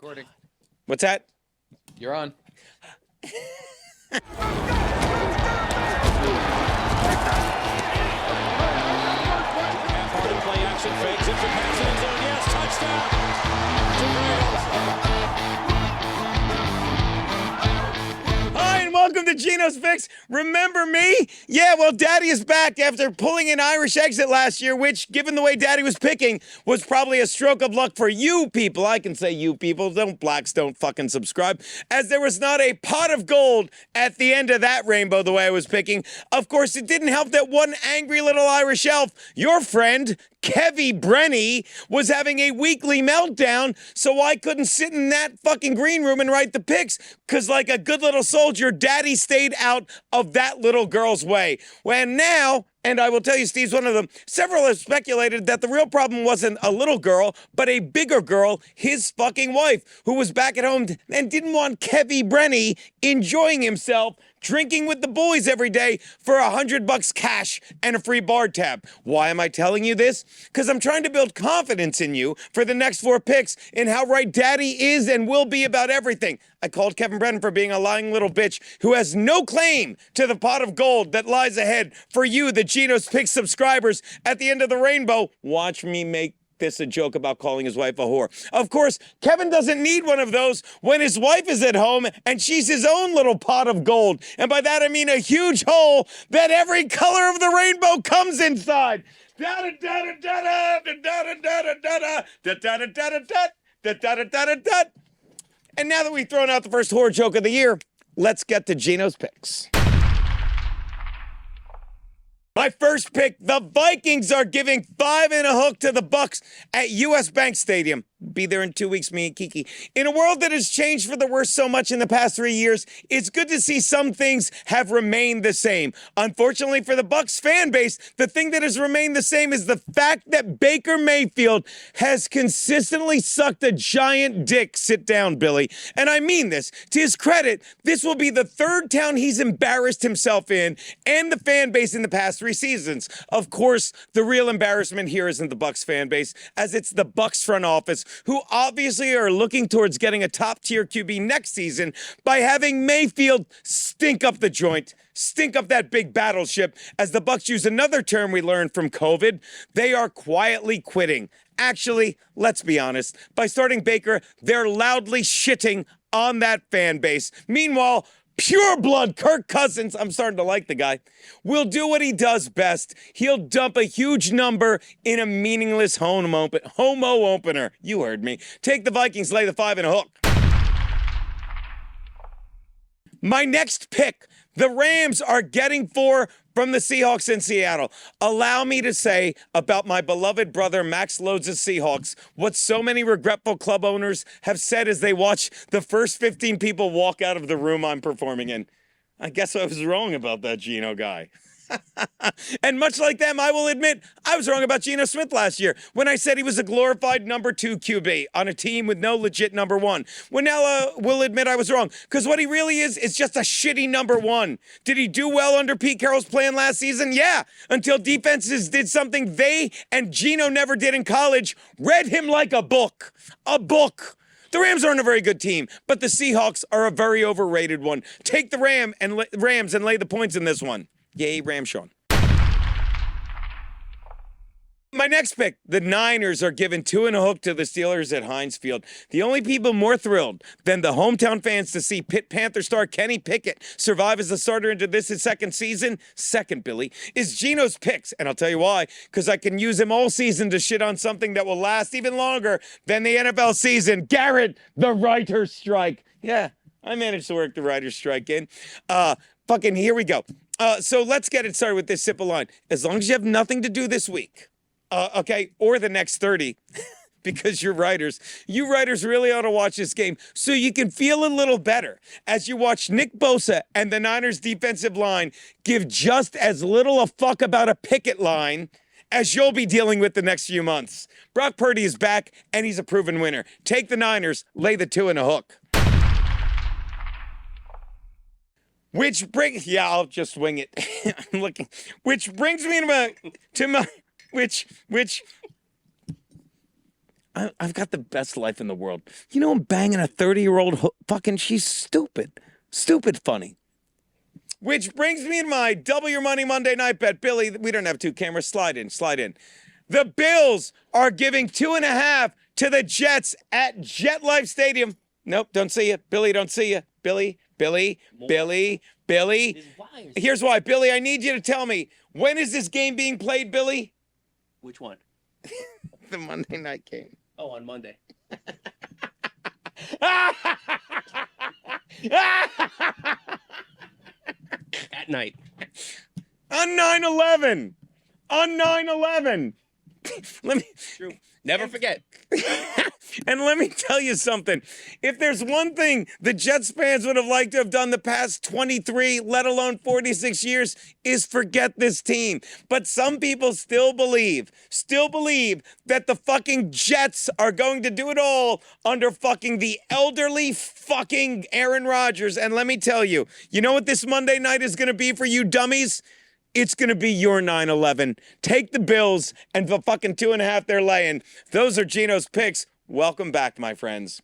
Recording. What's that? You're on. Play action fakes it for pass end zone. Yes, touchdown. Hi, and welcome to Geno's Fix. Remember me? Yeah, well, Daddy is back after pulling an Irish exit last year, which, given the way Daddy was picking, was probably a stroke of luck for you people. I can say you people. Blacks don't fucking subscribe. As there was not a pot of gold at the end of that rainbow the way I was picking. Of course, it didn't help that one angry little Irish elf, your friend, Kevy Brenny, was having a weekly meltdown, so I couldn't sit in that fucking green room and write the picks, because like a good little soldier, Daddy stayed out of that little girl's way. When now, and I will tell you, Steve's one of them, several have speculated that the real problem wasn't a little girl, but a bigger girl, his fucking wife, who was back at home and didn't want Kevy Brenny enjoying himself, drinking with the boys every day for $100 cash and a free bar tab. Why am I telling you this? Because I'm trying to build confidence in you for the next 4 picks in how right Daddy is and will be about everything. I called Kevin Brennan for being a lying little bitch who has no claim to the pot of gold that lies ahead for you, the Geno's Picks subscribers, at the end of the rainbow. Watch me make this a joke about calling his wife a whore. Of course, Kevin doesn't need one of those when his wife is at home and she's his own little pot of gold. And by that I mean a huge hole that every color of the rainbow comes inside. And now that we've thrown out the first whore joke of the year, let's get to Geno's Picks. My first pick, the Vikings are giving 5 and a hook to the Bucs at US Bank Stadium. Be there in 2 weeks, me and Kiki. In a world that has changed for the worse so much in the past 3 years, it's good to see some things have remained the same. Unfortunately for the Bucs fan base, the thing that has remained the same is the fact that Baker Mayfield has consistently sucked a giant dick. Sit down, Billy. And I mean this. To his credit, this will be the 3rd town he's embarrassed himself in and the fan base in the past 3 seasons. Of course, the real embarrassment here isn't the Bucs fan base, as it's the Bucs front office, who obviously are looking towards getting a top-tier QB next season by having Mayfield stink up the joint, stink up that big battleship. As the Bucs use another term we learned from COVID, they are quietly quitting. Actually, let's be honest, by starting Baker, they're loudly shitting on that fan base. Meanwhile, pure blood Kirk Cousins, I'm starting to like the guy, will do what he does best. He'll dump a huge number in a meaningless homo opener. You heard me. Take the Vikings, lay the 5 and a hook. My next pick, the Rams are getting 4 from the Seahawks in Seattle. Allow me to say about my beloved brother Max Loads' Seahawks what so many regretful club owners have said as they watch the first 15 people walk out of the room I'm performing in. I guess I was wrong about that Geno guy. And much like them, I will admit I was wrong about Geno Smith last year when I said he was a glorified number 2 QB on a team with no legit number 1. Well, now will admit I was wrong, because what he really is just a shitty number 1. Did he do well under Pete Carroll's plan last season? Yeah, until defenses did something they and Geno never did in college, read him like a book. A book. The Rams aren't a very good team, but the Seahawks are a very overrated one. Take the Rams and lay the points in this one. Yay, Ramshawn. My next pick, the Niners are giving 2 and a hook to the Steelers at Heinz Field. The only people more thrilled than the hometown fans to see Pitt Panther star Kenny Pickett survive as a starter into this his second season, Billy, is Geno's Picks. And I'll tell you why, because I can use him all season to shit on something that will last even longer than the NFL season. Garrett, the writer's strike. Yeah, I managed to work the writer's strike in. Fucking here we go. So let's get it started with this simple line. As long as you have nothing to do this week, okay, or the next 30, because you writers really ought to watch this game so you can feel a little better as you watch Nick Bosa and the Niners defensive line give just as little a fuck about a picket line as you'll be dealing with the next few months. Brock Purdy is back, and he's a proven winner. Take the Niners, lay the 2 and a hook. Which brings, yeah, I'll just wing it. I'm looking. Which brings me to my I've got the best life in the world. You know, I'm banging a 30-year-old fucking, she's stupid. Stupid funny. Which brings me to my Double Your Money Monday Night Bet. Billy, we don't have 2 cameras. Slide in. The Bills are giving 2.5 to the Jets at JetLife Stadium. Nope, don't see you. Billy, don't see you. Billy. Here's why. Billy, I need you to tell me, when is this game being played, Billy? Which one? The Monday night game. Oh, on Monday. At night. On 9/11. On 9/11. Let me. True. Never forget. And let me tell you something. If there's one thing the Jets fans would have liked to have done the past 23, let alone 46 years, is forget this team. But some people still believe that the fucking Jets are going to do it all under fucking the elderly fucking Aaron Rodgers. And let me tell you, you know what this Monday night is going to be for you dummies? It's going to be your 9/11. Take the Bills and the fucking 2.5 they're laying. Those are Geno's picks. Welcome back, my friends.